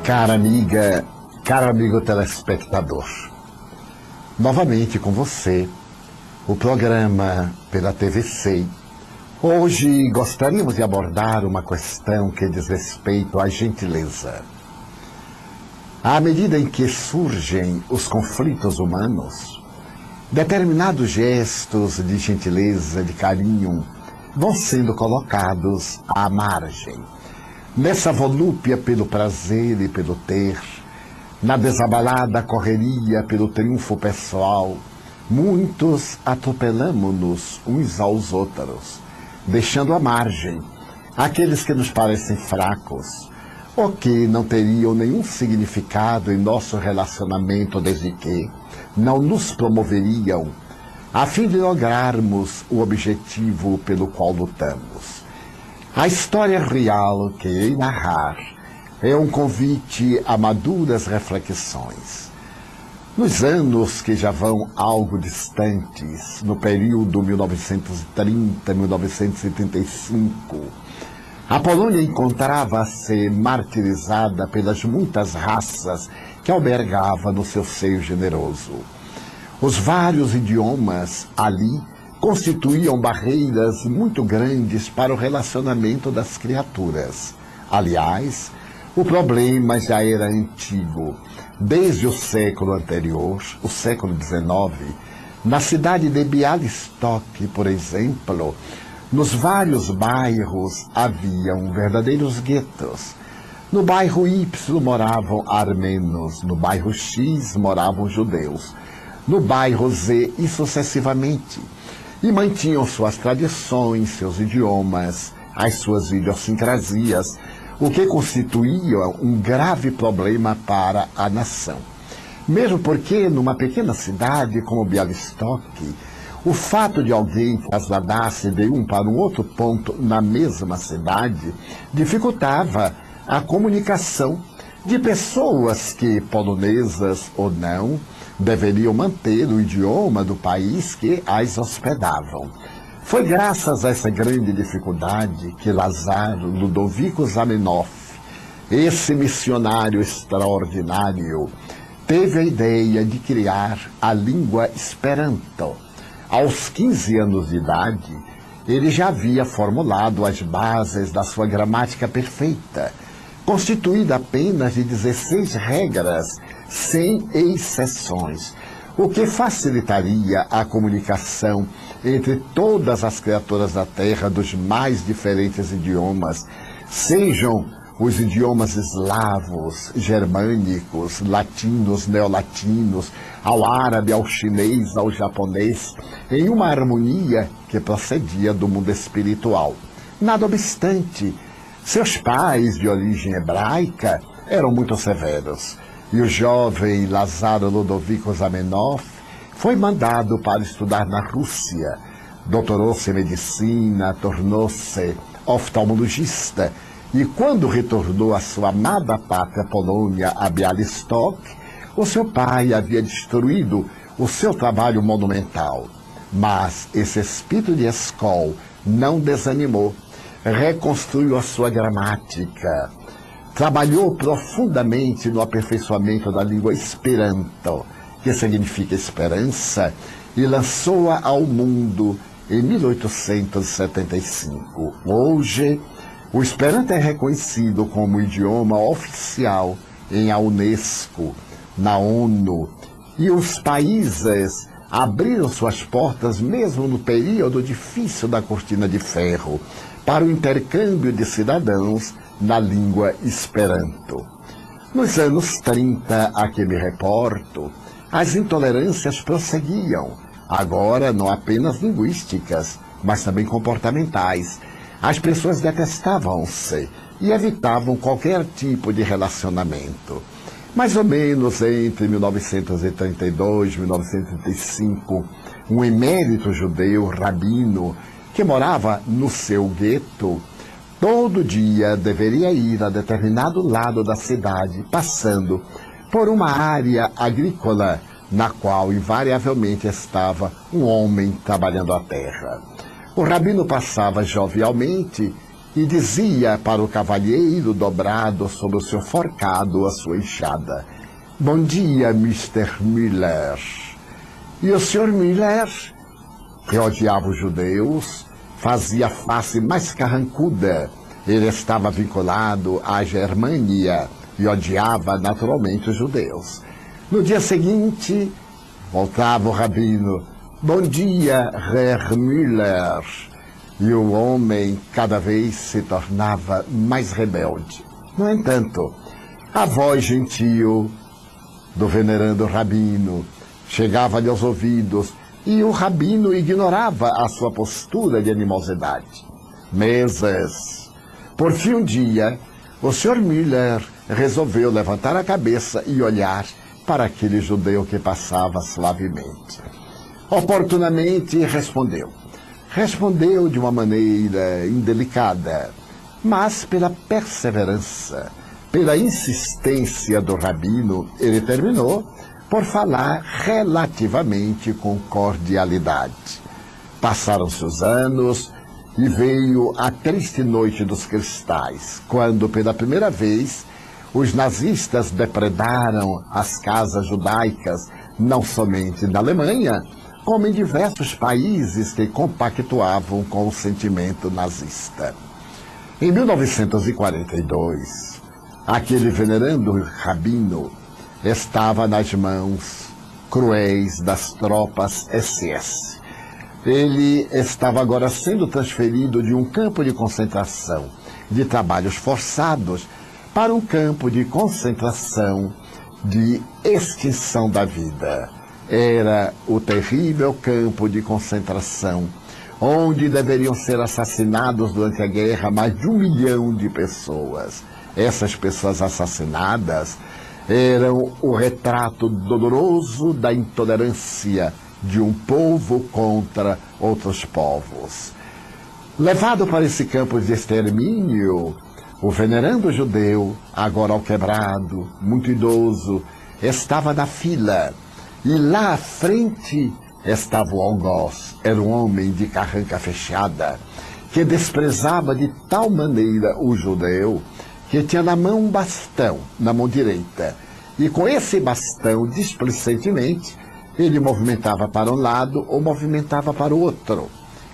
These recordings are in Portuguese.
Cara amiga, caro amigo telespectador, novamente com você, o programa pela TVC. Hoje gostaríamos de abordar uma questão que diz respeito à gentileza. À medida em que surgem os conflitos humanos, determinados gestos de gentileza, de carinho, vão sendo colocados à margem. Nessa volúpia pelo prazer e pelo ter, na desabalada correria pelo triunfo pessoal, muitos atropelamo-nos uns aos outros, deixando à margem aqueles que nos parecem fracos, ou que não teriam nenhum significado em nosso relacionamento desde que não nos promoveriam, a fim de lograrmos o objetivo pelo qual lutamos. A história real que irei narrar é um convite a maduras reflexões. Nos anos que já vão algo distantes, no período 1930-1975, a Polônia encontrava-se martirizada pelas muitas raças que albergava no seu seio generoso. Os vários idiomas ali constituíam barreiras muito grandes para o relacionamento das criaturas. Aliás, o problema já era antigo. Desde o século anterior, o século XIX, na cidade de Białystok, por exemplo, nos vários bairros haviam verdadeiros guetos. No bairro Y moravam armenos, no bairro X moravam judeus, no bairro Z e sucessivamente. E mantinham suas tradições, seus idiomas, as suas idiosincrasias, o que constituía um grave problema para a nação. Mesmo porque, numa pequena cidade como Białystok, o fato de alguém trasladar-se de um para um outro ponto na mesma cidade dificultava a comunicação de pessoas que, polonesas ou não, deveriam manter o idioma do país que as hospedavam. Foi graças a essa grande dificuldade que Lázaro Ludovico Zamenhof, esse missionário extraordinário, teve a ideia de criar a língua Esperanto. Aos 15 anos de idade, ele já havia formulado as bases da sua gramática perfeita, constituída apenas de 16 regras, sem exceções, o que facilitaria a comunicação entre todas as criaturas da Terra dos mais diferentes idiomas, sejam os idiomas eslavos, germânicos, latinos, neolatinos, ao árabe, ao chinês, ao japonês, em uma harmonia que procedia do mundo espiritual. Nada obstante, seus pais, de origem hebraica, eram muito severos, e o jovem Lázaro Ludovico Zamenhof foi mandado para estudar na Rússia. Doutorou-se em medicina, tornou-se oftalmologista, e quando retornou à sua amada pátria Polônia, a Białystok, o seu pai havia destruído o seu trabalho monumental. Mas esse espírito de escola não desanimou, reconstruiu a sua gramática, trabalhou profundamente no aperfeiçoamento da língua Esperanto, que significa esperança, e lançou-a ao mundo em 1875. Hoje, o Esperanto é reconhecido como idioma oficial em a Unesco, na ONU, e os países abriram suas portas mesmo no período difícil da Cortina de Ferro para o intercâmbio de cidadãos na língua Esperanto. Nos anos 30, a que me reporto, as intolerâncias prosseguiam, agora não apenas linguísticas, mas também comportamentais. As pessoas detestavam-se e evitavam qualquer tipo de relacionamento. Mais ou menos entre 1932 e 1935, um emérito judeu, rabino, que morava no seu gueto, todo dia deveria ir a determinado lado da cidade, passando por uma área agrícola, na qual invariavelmente estava um homem trabalhando a terra. O rabino passava jovialmente e dizia para o cavalheiro dobrado sobre o seu forcado a sua enxada: "Bom dia, Mr. Miller." E o Sr. Miller, que odiava os judeus, fazia a face mais carrancuda. Ele estava vinculado à Germânia e odiava naturalmente os judeus. No dia seguinte, voltava o rabino: "Bom dia, Herr Müller." E o homem cada vez se tornava mais rebelde. No entanto, a voz gentil do venerando rabino chegava-lhe aos ouvidos e o rabino ignorava a sua postura de animosidade. Meses. Por fim, um dia, o Sr. Müller resolveu levantar a cabeça e olhar para aquele judeu que passava suavemente. Oportunamente respondeu. Respondeu de uma maneira indelicada, mas pela perseverança, pela insistência do rabino, ele terminou por falar relativamente com cordialidade. Passaram-se os anos e veio a triste noite dos cristais, quando pela primeira vez os nazistas depredaram as casas judaicas, não somente na Alemanha, como em diversos países que compactuavam com o sentimento nazista. Em 1942, aquele venerando rabino estava nas mãos cruéis das tropas SS. Ele estava agora sendo transferido de um campo de concentração de trabalhos forçados para um campo de concentração de extinção da vida. Era o terrível campo de concentração, onde deveriam ser assassinados durante a guerra mais de 1 milhão de pessoas. Essas pessoas assassinadas eram o retrato doloroso da intolerância de um povo contra outros povos. Levado para esse campo de extermínio, o venerando judeu, agora alquebrado, muito idoso, estava na fila. E lá à frente estava o algoz. Era um homem de carranca fechada, que desprezava de tal maneira o judeu, que tinha na mão um bastão, na mão direita. E com esse bastão, displicentemente, ele movimentava para um lado ou movimentava para o outro.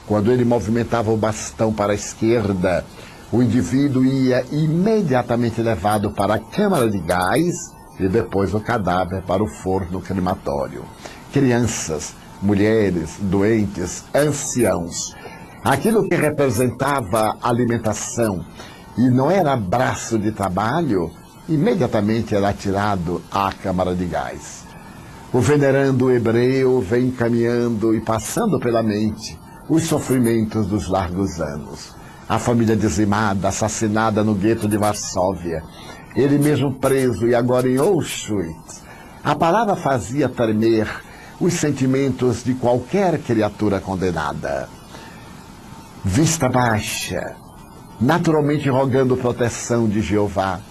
Quando ele movimentava o bastão para a esquerda, o indivíduo ia imediatamente levado para a câmara de gás e depois o cadáver para o forno crematório. Crianças, mulheres, doentes, anciãos. Aquilo que representava alimentação e não era braço de trabalho, imediatamente era atirado à câmara de gás. O venerando hebreu vem caminhando e passando pela mente os sofrimentos dos largos anos. A família dizimada, assassinada no gueto de Varsóvia, ele mesmo preso e agora em Auschwitz. A palavra fazia tremer os sentimentos de qualquer criatura condenada. Vista baixa, naturalmente rogando proteção de Jeová.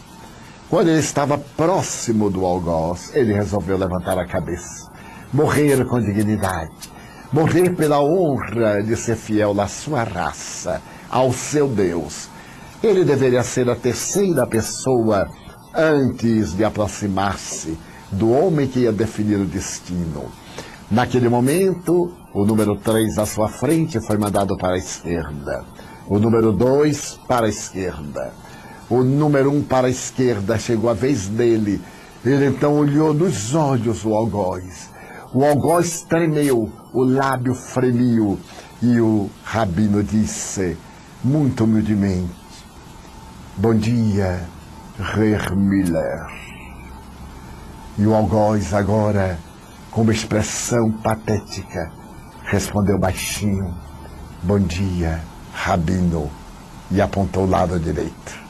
Quando ele estava próximo do algoz, ele resolveu levantar a cabeça, morrer com dignidade, morrer pela honra de ser fiel à sua raça, ao seu Deus. Ele deveria ser a terceira pessoa antes de aproximar-se do homem que ia definir o destino. Naquele momento, o número 3 à sua frente foi mandado para a esquerda. O número 2 para a esquerda. O número 1 para a esquerda, chegou a vez dele. Ele então olhou nos olhos o algoz. O algoz tremeu, o lábio fremiu e o rabino disse, muito humildemente: "Bom dia, Herr Müller." E o algoz agora, com uma expressão patética, respondeu baixinho: "Bom dia, rabino." E apontou o lado direito.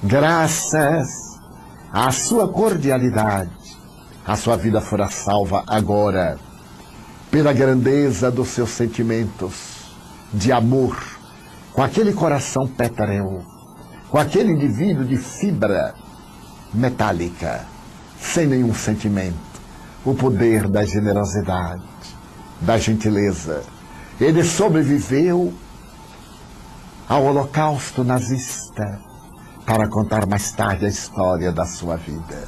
Graças à sua cordialidade, a sua vida fora salva agora, pela grandeza dos seus sentimentos de amor, com aquele coração pétreo, com aquele indivíduo de fibra metálica, sem nenhum sentimento, o poder da generosidade, da gentileza. Ele sobreviveu ao holocausto nazista para contar mais tarde a história da sua vida.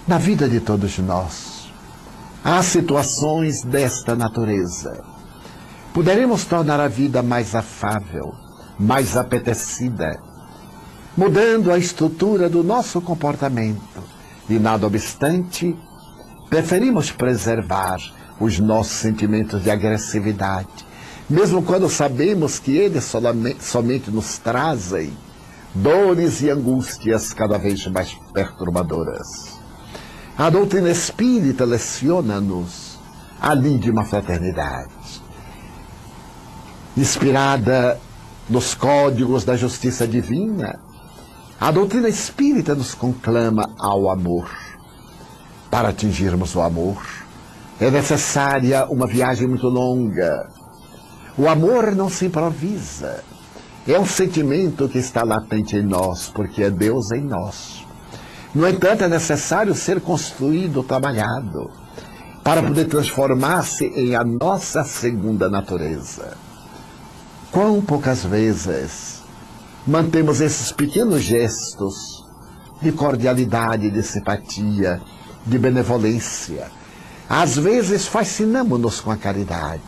Na vida de todos nós, há situações desta natureza. Poderemos tornar a vida mais afável, mais apetecida, mudando a estrutura do nosso comportamento. E, nada obstante, preferimos preservar os nossos sentimentos de agressividade, mesmo quando sabemos que eles somente nos trazem dores e angústias cada vez mais perturbadoras. A doutrina espírita leciona-nos a lei de uma fraternidade, inspirada nos códigos da justiça divina. A doutrina espírita nos conclama ao amor. Para atingirmos o amor, é necessária uma viagem muito longa. O amor não se improvisa. É um sentimento que está latente em nós, porque é Deus em nós. No entanto, é necessário ser construído, trabalhado, para poder transformar-se em a nossa segunda natureza. Quão poucas vezes mantemos esses pequenos gestos de cordialidade, de simpatia, de benevolência. Às vezes fascinamos-nos com a caridade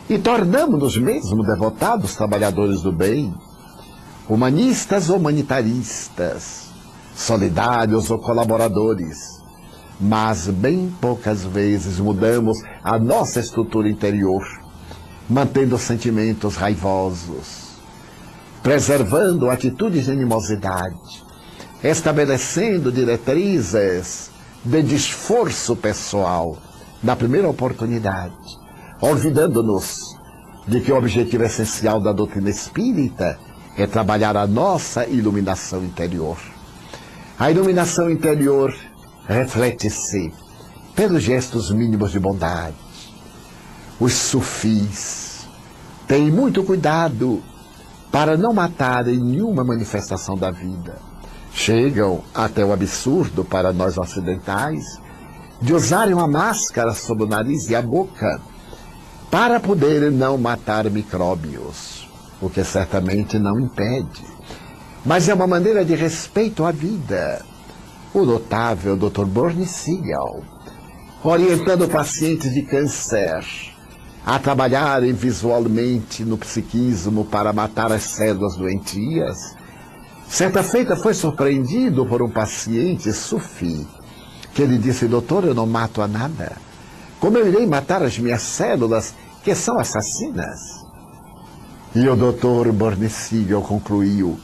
e tornamos-nos mesmo devotados trabalhadores do bem, humanistas ou humanitaristas, solidários ou colaboradores. Mas bem poucas vezes mudamos a nossa estrutura interior, mantendo sentimentos raivosos, preservando atitudes de animosidade, estabelecendo diretrizes de esforço pessoal na primeira oportunidade, olvidando-nos de que o objetivo essencial da doutrina espírita é trabalhar a nossa iluminação interior. A iluminação interior reflete-se pelos gestos mínimos de bondade. Os sufis têm muito cuidado para não matarem nenhuma manifestação da vida. Chegam até o absurdo para nós ocidentais de usarem uma máscara sobre o nariz e a boca para poderem não matar micróbios, o que certamente não impede, mas é uma maneira de respeito à vida. O notável Dr. Bernie Siegel, orientando pacientes de câncer a trabalharem visualmente no psiquismo para matar as células doentias, certa feita foi surpreendido por um paciente sufi, que lhe disse: doutor, eu não mato a nada. Como eu irei matar as minhas células, que são assassinas? E o doutor Bernie Siegel concluiu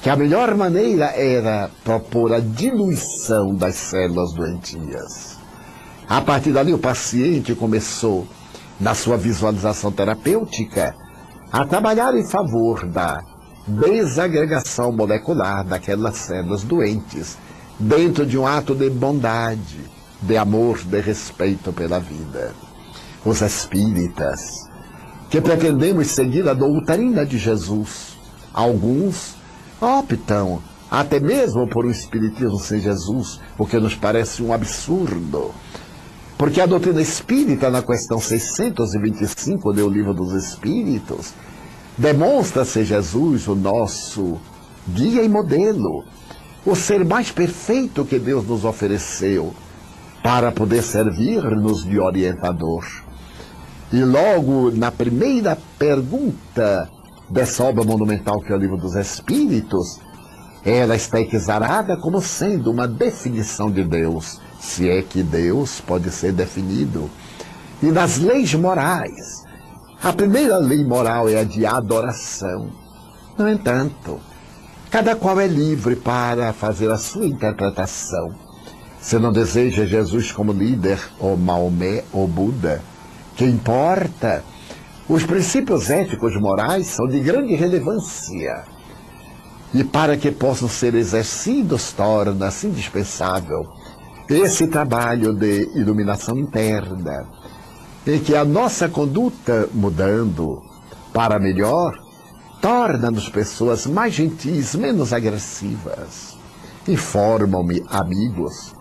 que a melhor maneira era propor a diluição das células doentias. A partir dali, o paciente começou, na sua visualização terapêutica, a trabalhar em favor da desagregação molecular daquelas células doentes, dentro de um ato de bondade, de amor, de respeito pela vida. Os espíritas, que pretendemos seguir a doutrina de Jesus, alguns optam até mesmo por um espiritismo sem Jesus, o que nos parece um absurdo, porque a doutrina espírita, na questão 625 do Livro dos Espíritos, demonstra ser Jesus o nosso guia e modelo, o ser mais perfeito que Deus nos ofereceu para poder servir-nos de orientador. E logo na primeira pergunta dessa obra monumental que é o Livro dos Espíritos, ela está exarada como sendo uma definição de Deus, se é que Deus pode ser definido. E nas leis morais, a primeira lei moral é a de adoração. No entanto, cada qual é livre para fazer a sua interpretação. Se não deseja Jesus como líder, ou Maomé, ou Buda, que importa, os princípios éticos morais são de grande relevância. E para que possam ser exercidos, torna-se indispensável esse trabalho de iluminação interna, em que a nossa conduta, mudando para melhor, torna-nos pessoas mais gentis, menos agressivas. Informam-me, amigos,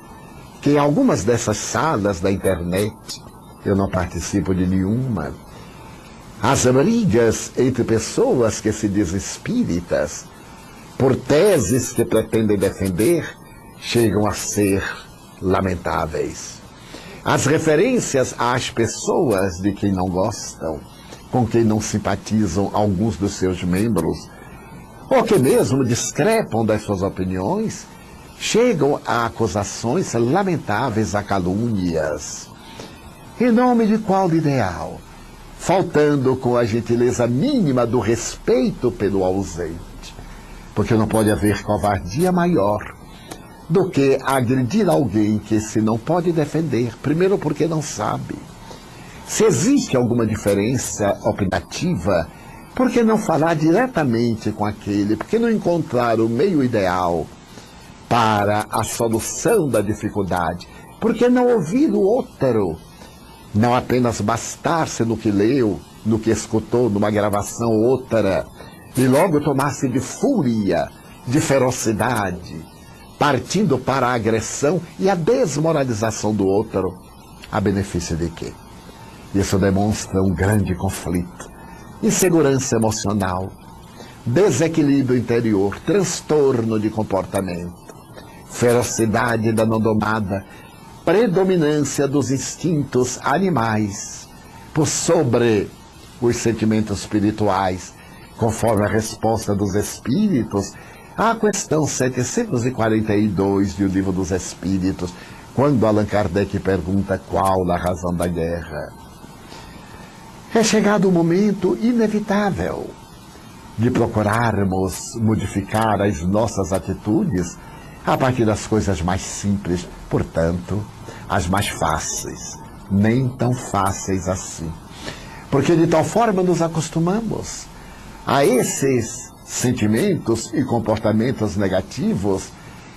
que em algumas dessas salas da internet, eu não participo de nenhuma, As brigas entre pessoas que se dizem espíritas, por teses que pretendem defender, chegam a ser lamentáveis. As referências às pessoas de quem não gostam, com quem não simpatizam alguns dos seus membros, ou que mesmo discrepam das suas opiniões, chegam a acusações lamentáveis, a calúnias. Em nome de qual ideal? Faltando com a gentileza mínima do respeito pelo ausente. Porque não pode haver covardia maior do que agredir alguém que se não pode defender, primeiro porque não sabe. Se existe alguma diferença opinativa, por que não falar diretamente com aquele? Por que não encontrar o meio ideal para a solução da dificuldade? Por que não ouvir o outro? Não apenas bastar-se no que leu, no que escutou, numa gravação outra, e logo tomar-se de fúria, de ferocidade, partindo para a agressão e a desmoralização do outro, a benefício de quê? Isso demonstra um grande conflito, insegurança emocional, desequilíbrio interior, transtorno de comportamento, ferocidade da não domada, predominância dos instintos animais por sobre os sentimentos espirituais, conforme a resposta dos espíritos à questão 742 do Livro dos Espíritos, quando Allan Kardec pergunta qual a razão da guerra. É chegado o momento inevitável de procurarmos modificar as nossas atitudes a partir das coisas mais simples, portanto, as mais fáceis, nem tão fáceis assim. Porque de tal forma nos acostumamos a esses sentimentos e comportamentos negativos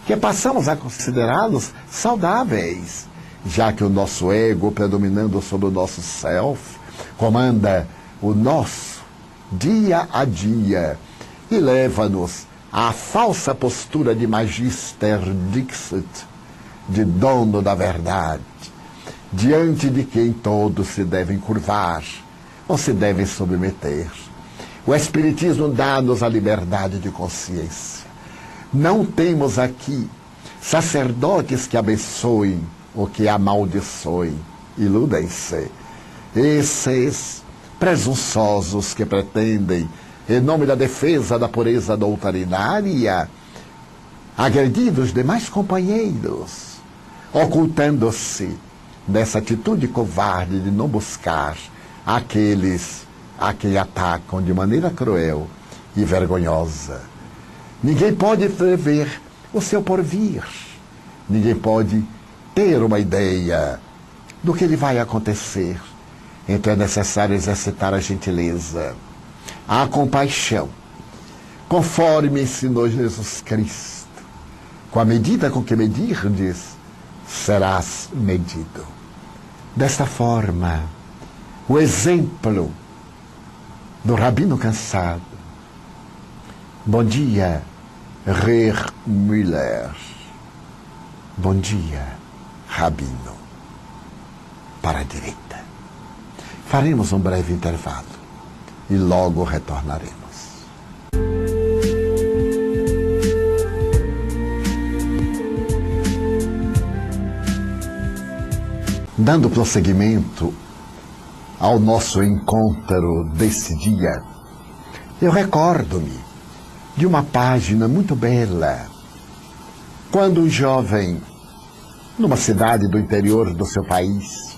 que passamos a considerá-los saudáveis, já que o nosso ego, predominando sobre o nosso self, comanda o nosso dia a dia e leva-nos à falsa postura de Magister Dixit, de dono da verdade, diante de quem todos se devem curvar ou se devem submeter. O Espiritismo dá-nos a liberdade de consciência. Não temos aqui sacerdotes que abençoem ou que amaldiçoem. Iludem-se. Esses presunçosos que pretendem, em nome da defesa da pureza doutrinária, agredir os demais companheiros, ocultando-se dessa atitude covarde de não buscar aqueles a quem atacam de maneira cruel e vergonhosa. Ninguém pode prever o seu porvir. Ninguém pode ter uma ideia do que lhe vai acontecer. Então é necessário exercitar a gentileza, a compaixão, conforme ensinou Jesus Cristo. Com a medida com que medirdes, serás medido. Desta forma, o exemplo do Rabino cansado. Bom dia, Rer Müller. Bom dia, Rabino. Para a direita. Faremos um breve intervalo e logo retornaremos. Dando prosseguimento ao nosso encontro desse dia, eu recordo-me de uma página muito bela, quando um jovem, numa cidade do interior do seu país,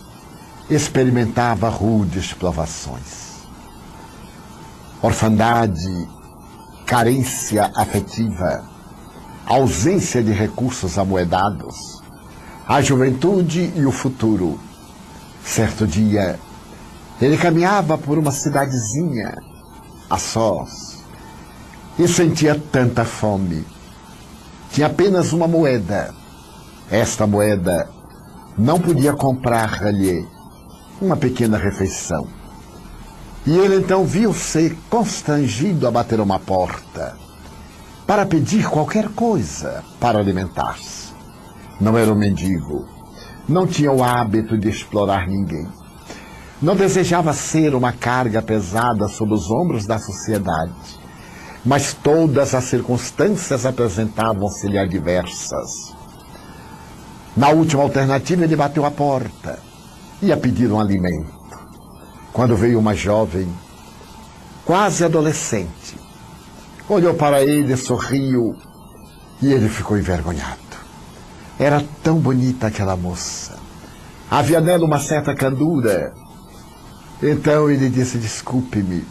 experimentava rudes provações. Orfandade, carência afetiva, ausência de recursos amoedados, a juventude e o futuro. Certo dia, ele caminhava por uma cidadezinha, a sós, e sentia tanta fome. Tinha apenas uma moeda. Esta moeda não podia comprar-lhe uma pequena refeição. E ele então viu-se constrangido a bater uma porta para pedir qualquer coisa para alimentar-se. Não era um mendigo, não tinha o hábito de explorar ninguém. Não desejava ser uma carga pesada sobre os ombros da sociedade, mas todas as circunstâncias apresentavam-se-lhe adversas. Na última alternativa, ele bateu a porta, ia pedir um alimento, quando veio uma jovem, quase adolescente, olhou para ele, sorriu, e ele ficou envergonhado. Era tão bonita aquela moça. Havia nela uma certa candura. Então ele disse: desculpe-me,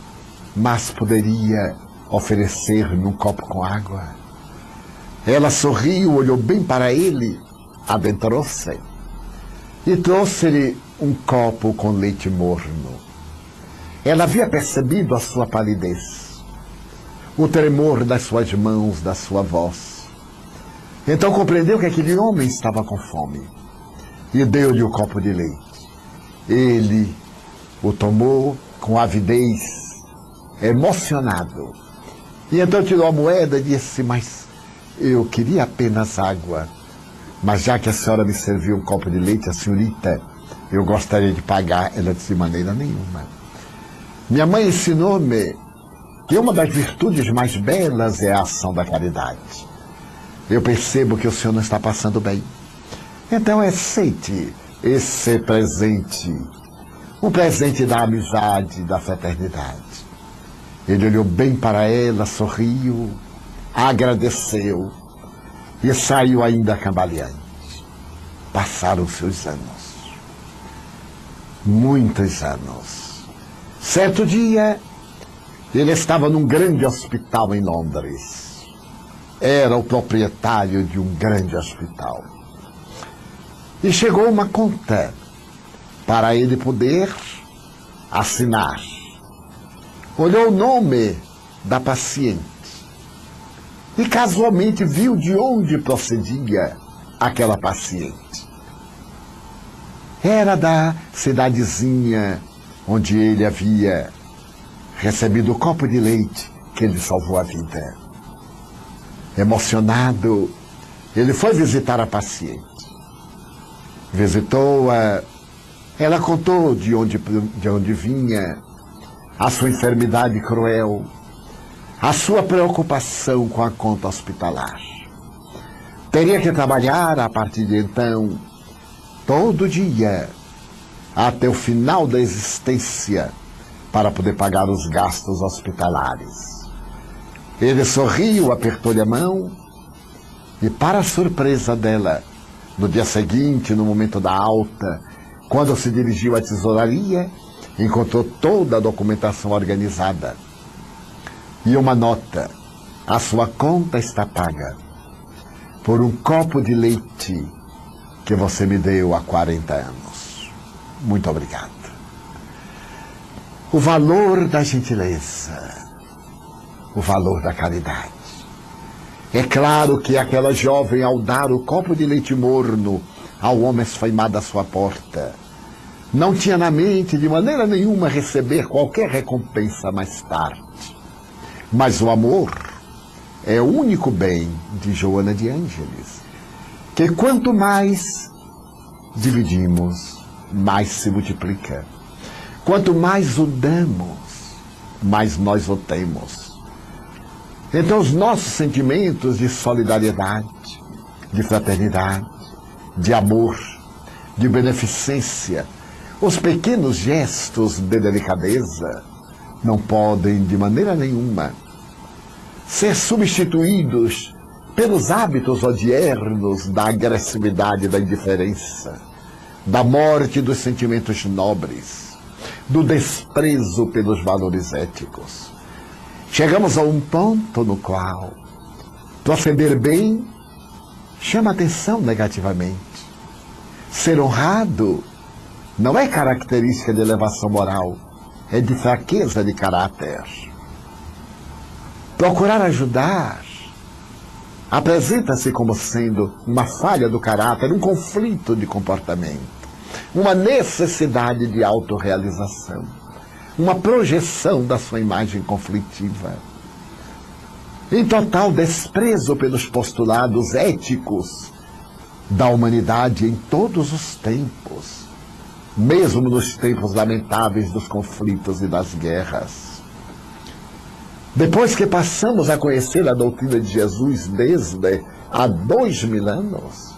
mas poderia oferecer-me um copo com água? Ela sorriu, olhou bem para ele, adentrou-se e trouxe-lhe um copo com leite morno. Ela havia percebido a sua palidez, o tremor das suas mãos, da sua voz. Então compreendeu que aquele homem estava com fome e deu-lhe o copo de leite. Ele o tomou com avidez, emocionado. E então tirou a moeda e disse: mas eu queria apenas água. Mas já que a senhora me serviu um copo de leite, a senhorita, eu gostaria de pagar. Ela disse: de maneira nenhuma. Minha mãe ensinou-me que uma das virtudes mais belas é a ação da caridade. Eu percebo que o senhor não está passando bem. Então aceite esse presente. Um presente da amizade, da fraternidade. Ele olhou bem para ela, sorriu, agradeceu e saiu ainda cambaleante. Passaram-se os anos. Muitos anos. Certo dia, ele estava num grande hospital em Londres. Era o proprietário de um grande hospital. E chegou uma conta para ele poder assinar. Olhou o nome da paciente e casualmente viu de onde procedia aquela paciente. Era da cidadezinha onde ele havia recebido o copo de leite que lhe salvou a vida. Emocionado, ele foi visitar a paciente. Visitou-a. Ela contou de onde vinha, a sua enfermidade cruel, a sua preocupação com a conta hospitalar. Teria que trabalhar a partir de então, todo dia, até o final da existência, para poder pagar os gastos hospitalares. Ele sorriu, apertou-lhe a mão e, para a surpresa dela, no dia seguinte, no momento da alta, quando se dirigiu à tesouraria, encontrou toda a documentação organizada. E uma nota: a sua conta está paga por um copo de leite que você me deu há 40 anos. Muito obrigado. O valor da gentileza, o valor da caridade. É claro que aquela jovem, ao dar o copo de leite morno ao homem esfaimado à sua porta, não tinha na mente de maneira nenhuma receber qualquer recompensa mais tarde. Mas o amor é o único bem de Joana de Ângeles, que quanto mais dividimos, mais se multiplica. Quanto mais o damos, mais nós o temos. Então os nossos sentimentos de solidariedade, de fraternidade, de amor, de beneficência, os pequenos gestos de delicadeza não podem de maneira nenhuma ser substituídos pelos hábitos odiernos da agressividade e da indiferença, da morte dos sentimentos nobres, do desprezo pelos valores éticos. Chegamos a um ponto no qual proceder bem chama atenção negativamente. Ser honrado não é característica de elevação moral, é de fraqueza de caráter. Procurar ajudar apresenta-se como sendo uma falha do caráter, um conflito de comportamento, uma necessidade de autorrealização, uma projeção da sua imagem conflitiva. Em total desprezo pelos postulados éticos da humanidade em todos os tempos. mesmo nos tempos lamentáveis dos conflitos e das guerras. Depois que passamos a conhecer a doutrina de Jesus desde há 2000 anos,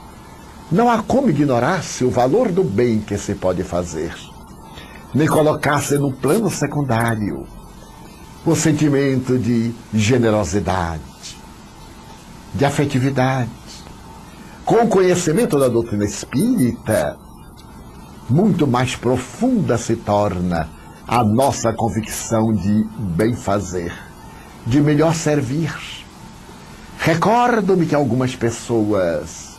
não há como ignorar-se o valor do bem que se pode fazer, nem colocar-se no plano secundário o sentimento de generosidade, de afetividade. Com o conhecimento da doutrina espírita, muito mais profunda se torna a nossa convicção de bem fazer, de melhor servir. Recordo-me que algumas pessoas,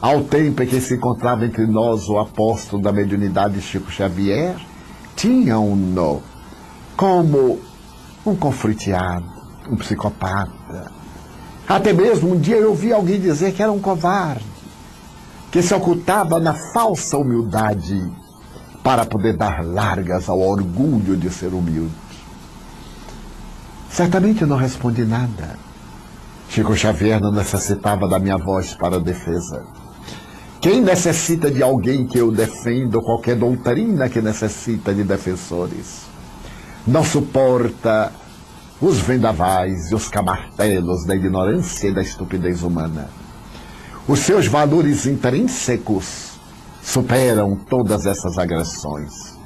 ao tempo em que se encontrava entre nós o apóstolo da mediunidade Chico Xavier, tinham-no como um conflitiado, um psicopata. Até mesmo um dia eu ouvi alguém dizer que era um covarde, que se ocultava na falsa humildade para poder dar largas ao orgulho de ser humilde. Certamente eu não respondi nada. Chico Xavier não necessitava da minha voz para a defesa. Quem necessita de alguém que eu defenda, ou qualquer doutrina que necessita de defensores, não suporta os vendavais e os camartelos da ignorância e da estupidez humana. Os seus valores intrínsecos superam todas essas agressões.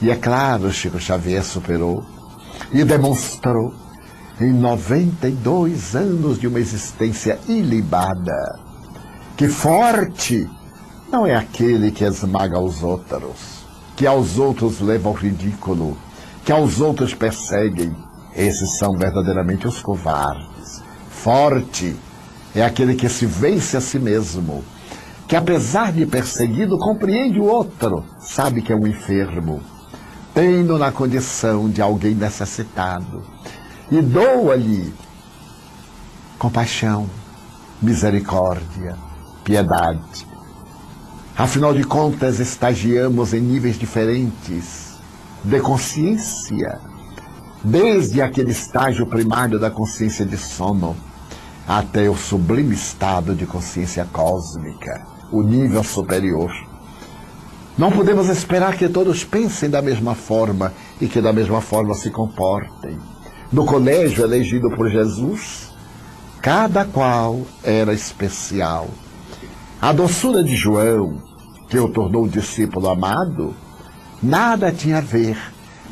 E é claro, Chico Xavier superou e demonstrou em 92 anos de uma existência ilibada que forte não é aquele que esmaga os outros, que aos outros leva ao ridículo, que aos outros perseguem. Esses são verdadeiramente os covardes. Forte é aquele que se vence a si mesmo, que apesar de perseguido, compreende o outro, sabe que é um enfermo, tem-no na condição de alguém necessitado, e doa-lhe compaixão, misericórdia, piedade. Afinal de contas, estagiamos em níveis diferentes de consciência, desde aquele estágio primário da consciência de sono até o sublime estado de consciência cósmica, o nível superior. Não podemos esperar que todos pensem da mesma forma e que da mesma forma se comportem. No colégio elegido por Jesus, cada qual era especial. A doçura de João, que o tornou discípulo amado, nada tinha a ver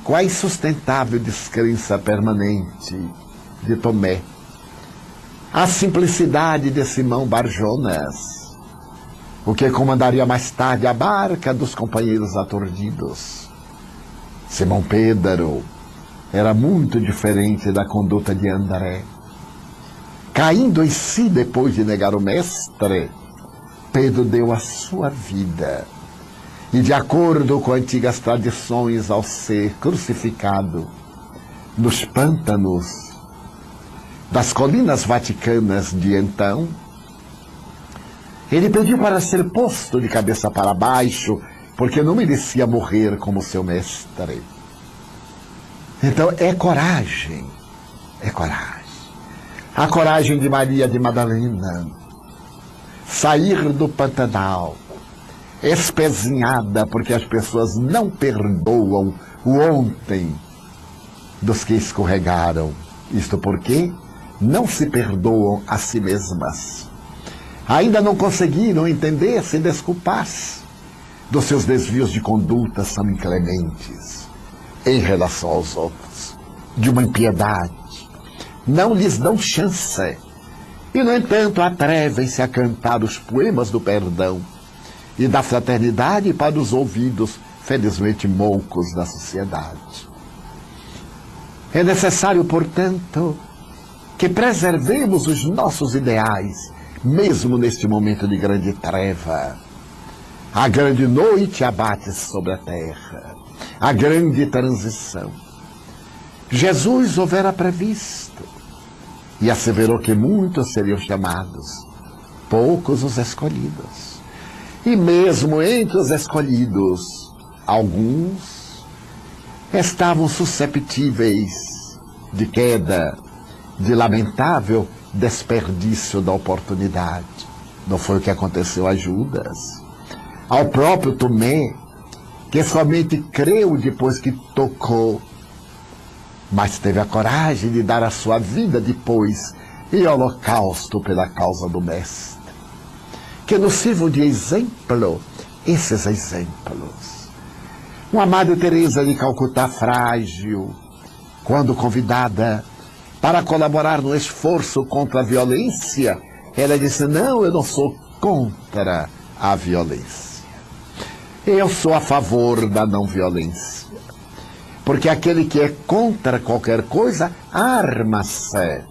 com a insustentável descrença permanente de Tomé. A simplicidade de Simão Barjonas, o que comandaria mais tarde a barca dos companheiros aturdidos. Simão Pedro era muito diferente da conduta de André. Caindo em si depois de negar o mestre, Pedro deu a sua vida. E de acordo com antigas tradições, ao ser crucificado nos pântanos das colinas vaticanas de então, ele pediu para ser posto de cabeça para baixo, porque não merecia morrer como seu mestre. Então é coragem, é coragem. A coragem de Maria de Madalena, sair do Pantanal, espezinhada porque as pessoas não perdoam o ontem dos que escorregaram. Isto porque não se perdoam a si mesmas. Ainda não conseguiram entender-se e desculpar-se dos seus desvios de conduta, são inclementes em relação aos outros, de uma impiedade. Não lhes dão chance. E, no entanto, atrevem-se a cantar os poemas do perdão e da fraternidade para os ouvidos, felizmente, moucos da sociedade. É necessário, portanto, que preservemos os nossos ideais, mesmo neste momento de grande treva. A grande noite abate sobre a terra, a grande transição. Jesus houvera previsto e asseverou que muitos seriam chamados, poucos os escolhidos. E mesmo entre os escolhidos, alguns estavam susceptíveis de queda, de lamentável desperdício da oportunidade. Não foi o que aconteceu a Judas, ao próprio Tomé, que somente creu depois que tocou, mas teve a coragem de dar a sua vida depois em holocausto pela causa do Mestre. Que nos sirvam de exemplo esses exemplos. Uma Madre Teresa de Calcutá frágil, quando convidada para colaborar no esforço contra a violência, ela disse: não, eu não sou contra a violência. Eu sou a favor da não violência. Porque aquele que é contra qualquer coisa, arma-se.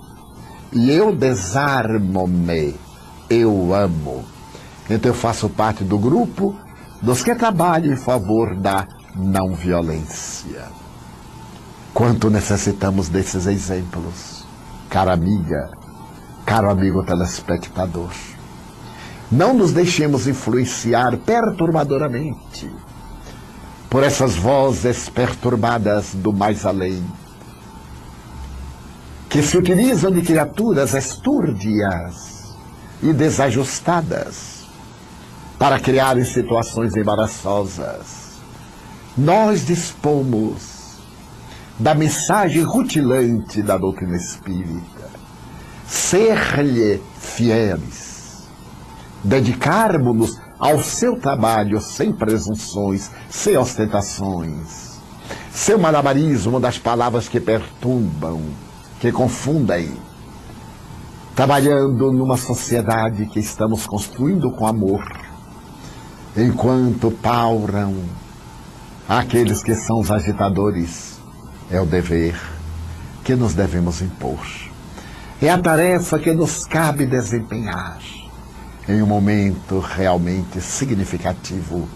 E eu desarmo-me. Eu amo. Então eu faço parte do grupo dos que trabalham em favor da não violência. Quanto necessitamos desses exemplos, cara amiga, caro amigo telespectador. Não nos deixemos influenciar perturbadoramente por essas vozes perturbadas do mais além, que se utilizam de criaturas estúrdias e desajustadas para criarem situações embaraçosas. Nós dispomos da mensagem rutilante da doutrina espírita, ser-lhe fiéis, dedicarmos-nos ao seu trabalho sem presunções, sem ostentações, sem malabarismo das palavras que perturbam, que confundem, trabalhando numa sociedade que estamos construindo com amor, enquanto pauram aqueles que são os agitadores. É o dever que nos devemos impor. É a tarefa que nos cabe desempenhar em um momento realmente significativo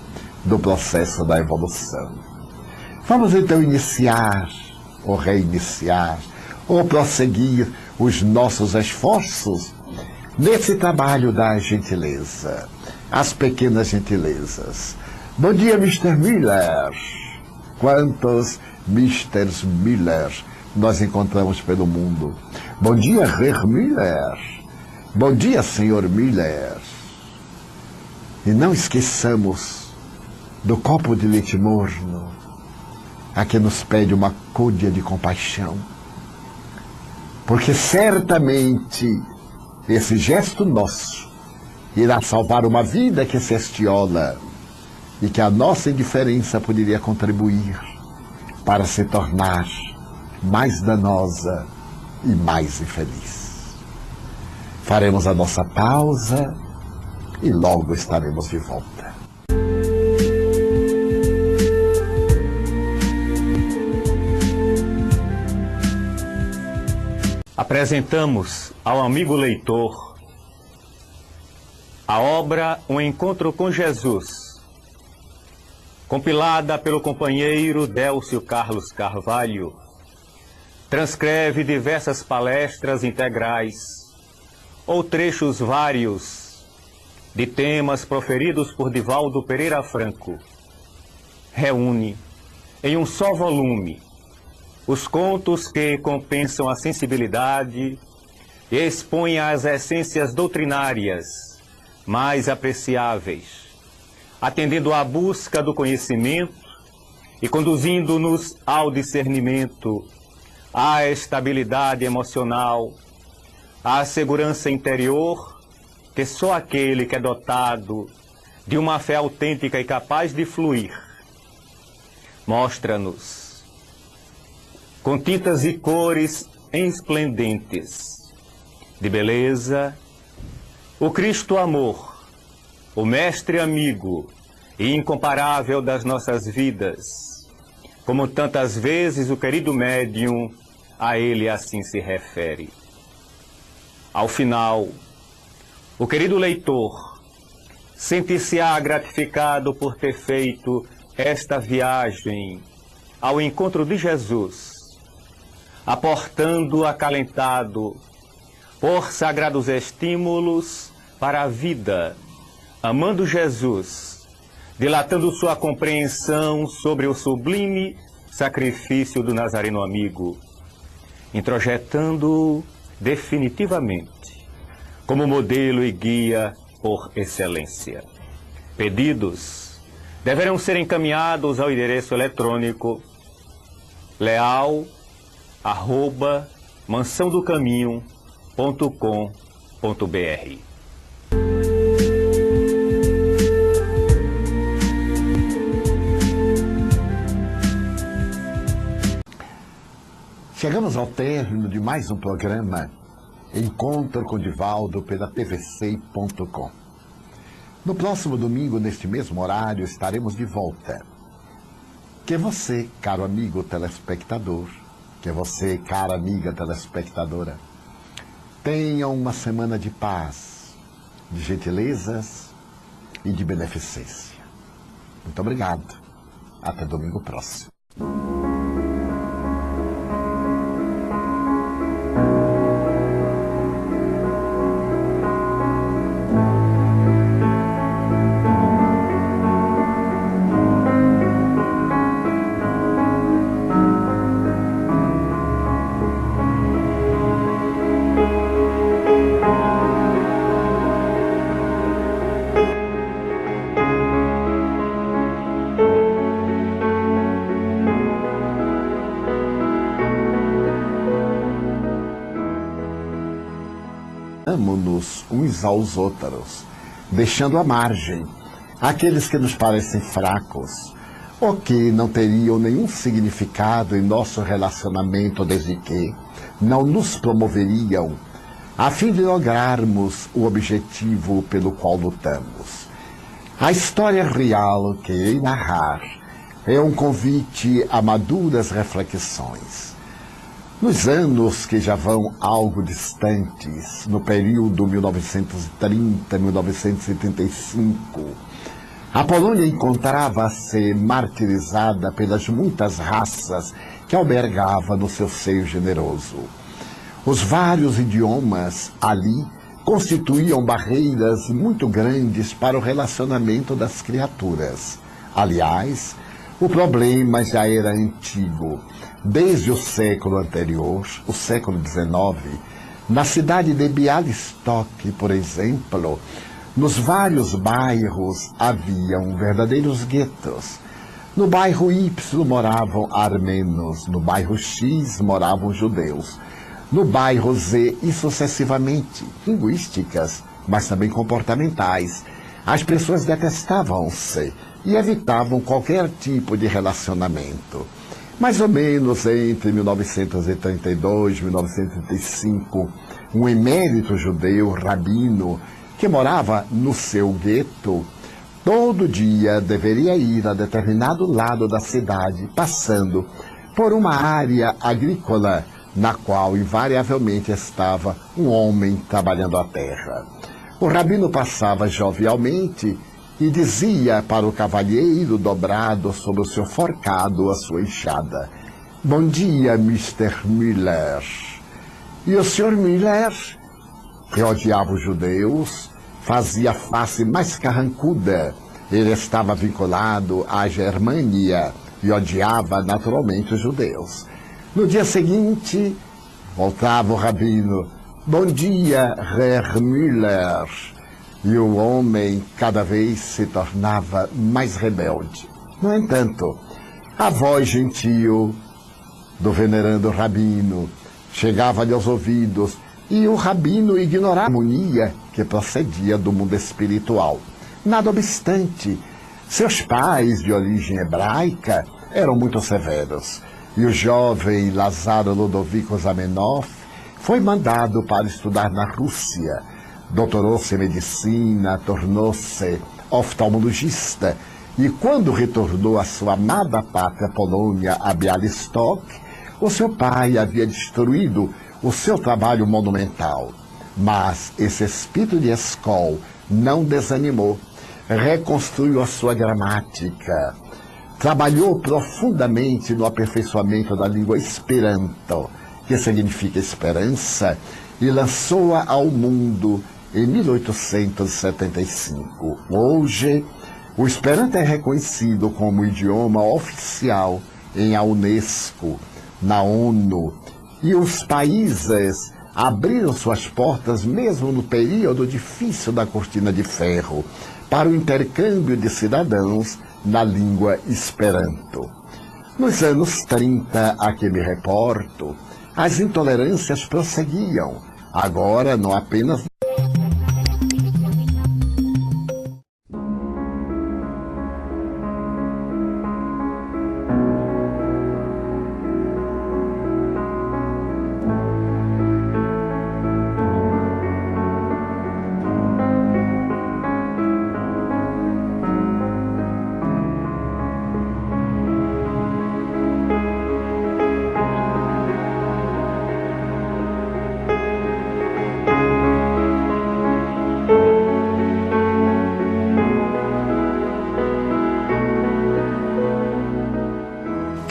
do processo da evolução. Vamos então iniciar, ou reiniciar, ou prosseguir os nossos esforços nesse trabalho da gentileza, as pequenas gentilezas. Bom dia, Mr. Miller. Quantos Mr. Miller nós encontramos pelo mundo? Bom dia, Herr Miller. Bom dia, Senhor Miller. E não esqueçamos do copo de leite morno, a que nos pede uma côdea de compaixão. Porque certamente esse gesto nosso irá salvar uma vida que se estiola e que a nossa indiferença poderia contribuir para se tornar mais danosa e mais infeliz. Faremos a nossa pausa e logo estaremos de volta. Apresentamos ao amigo leitor a obra Um Encontro com Jesus, compilada pelo companheiro Délcio Carlos Carvalho. Transcreve diversas palestras integrais ou trechos vários de temas proferidos por Divaldo Pereira Franco. Reúne em um só volume os contos que compensam a sensibilidade e expõem as essências doutrinárias mais apreciáveis, atendendo à busca do conhecimento e conduzindo-nos ao discernimento, à estabilidade emocional, à segurança interior, que só aquele que é dotado de uma fé autêntica e capaz de fluir, mostra-nos, com tintas e cores esplendentes, de beleza, o Cristo amor, o mestre amigo e incomparável das nossas vidas, como tantas vezes o querido médium a ele assim se refere. Ao final, o querido leitor sente-se-á gratificado por ter feito esta viagem ao encontro de Jesus, aportando acalentado por sagrados estímulos para a vida, amando Jesus, dilatando sua compreensão sobre o sublime sacrifício do Nazareno amigo, introjetando-o definitivamente como modelo e guia por excelência. Pedidos deverão ser encaminhados ao endereço eletrônico leal@mansãodocaminho.com.br. Chegamos ao término de mais um programa Encontro com Divaldo pela tvc.com. No próximo domingo, neste mesmo horário, estaremos de volta. Que você, caro amigo telespectador, que você, cara amiga telespectadora, tenha uma semana de paz, de gentilezas e de beneficência. Muito obrigado. Até domingo próximo. Amamos-nos uns aos outros, deixando à margem aqueles que nos parecem fracos ou que não teriam nenhum significado em nosso relacionamento desde que não nos promoveriam a fim de lograrmos o objetivo pelo qual lutamos. A história real que irei narrar é um convite a maduras reflexões. Nos anos que já vão algo distantes, no período 1930-1975, a Polônia encontrava-se martirizada pelas muitas raças que albergava no seu seio generoso. Os vários idiomas ali constituíam barreiras muito grandes para o relacionamento das criaturas. Aliás, o problema já era antigo. Desde o século anterior, o século XIX, na cidade de Białystok, por exemplo, nos vários bairros haviam verdadeiros guetos. No bairro Y moravam armenos, no bairro X moravam judeus, no bairro Z e sucessivamente, linguísticas, mas também comportamentais. As pessoas detestavam-se e evitavam qualquer tipo de relacionamento. Mais ou menos entre 1932 e 1935, um emérito judeu, rabino, que morava no seu gueto, todo dia deveria ir a determinado lado da cidade, passando por uma área agrícola, na qual invariavelmente estava um homem trabalhando a terra. O rabino passava jovialmente e dizia para o cavalheiro dobrado sobre o seu forcado a sua enxada: "Bom dia, Mr. Müller." E o Sr. Müller, que odiava os judeus, fazia a face mais carrancuda. Ele estava vinculado à Germânia e odiava naturalmente os judeus. No dia seguinte, voltava o rabino: "Bom dia, Herr Müller." E o homem cada vez se tornava mais rebelde. No entanto, a voz gentil do venerando rabino chegava-lhe aos ouvidos e o rabino ignorava a harmonia que procedia do mundo espiritual. Nada obstante, seus pais, de origem hebraica, eram muito severos, e o jovem Lázaro Ludovico Zamenhof foi mandado para estudar na Rússia. Doutorou-se em medicina, tornou-se oftalmologista, e quando retornou à sua amada pátria Polônia, a Białystok, o seu pai havia destruído o seu trabalho monumental. Mas esse espírito de escola não desanimou, reconstruiu a sua gramática, trabalhou profundamente no aperfeiçoamento da língua Esperanto, que significa esperança, e lançou-a ao mundo em 1875. Hoje, o Esperanto é reconhecido como idioma oficial em a Unesco, na ONU, e os países abriram suas portas mesmo no período difícil da Cortina de Ferro para o intercâmbio de cidadãos na língua Esperanto. Nos anos 30, a que me reporto, as intolerâncias prosseguiam, agora não apenas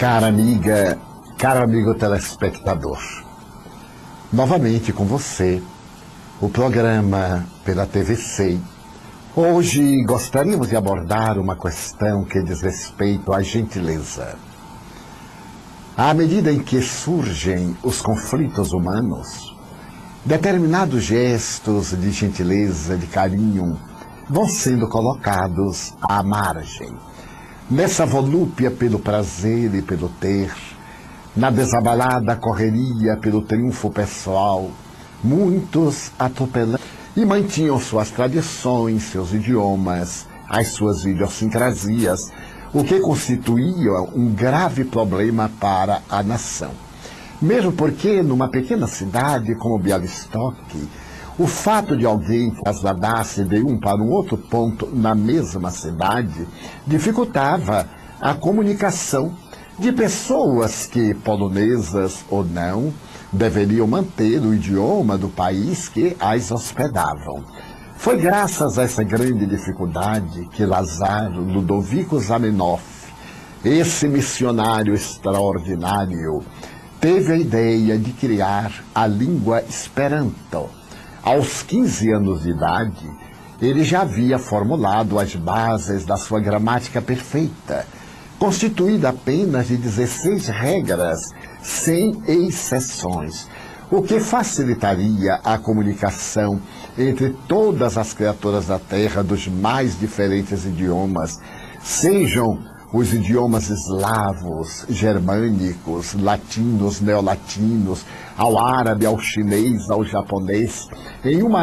Cara amiga, caro amigo telespectador, novamente com você, o programa pela TVC. Hoje gostaríamos de abordar uma questão que diz respeito à gentileza. À medida em que surgem os conflitos humanos, determinados gestos de gentileza, de carinho, vão sendo colocados à margem. Nessa volúpia pelo prazer e pelo ter, na desabalada correria pelo triunfo pessoal, muitos atropelando e mantinham suas tradições, seus idiomas, as suas idiosincrasias, o que constituía um grave problema para a nação. Mesmo porque, numa pequena cidade como Bialystok, o fato de alguém trasladar-se de um para um outro ponto na mesma cidade dificultava a comunicação de pessoas que, polonesas ou não, deveriam manter o idioma do país que as hospedavam. Foi graças a essa grande dificuldade que Lazar Ludovico Zamenhof, esse missionário extraordinário, teve a ideia de criar a língua Esperanto. Aos 15 anos de idade, ele já havia formulado as bases da sua gramática perfeita, constituída apenas de 16 regras, sem exceções, o que facilitaria a comunicação entre todas as criaturas da Terra dos mais diferentes idiomas, sejam os idiomas eslavos, germânicos, latinos, neolatinos, ao árabe, ao chinês, ao japonês, em uma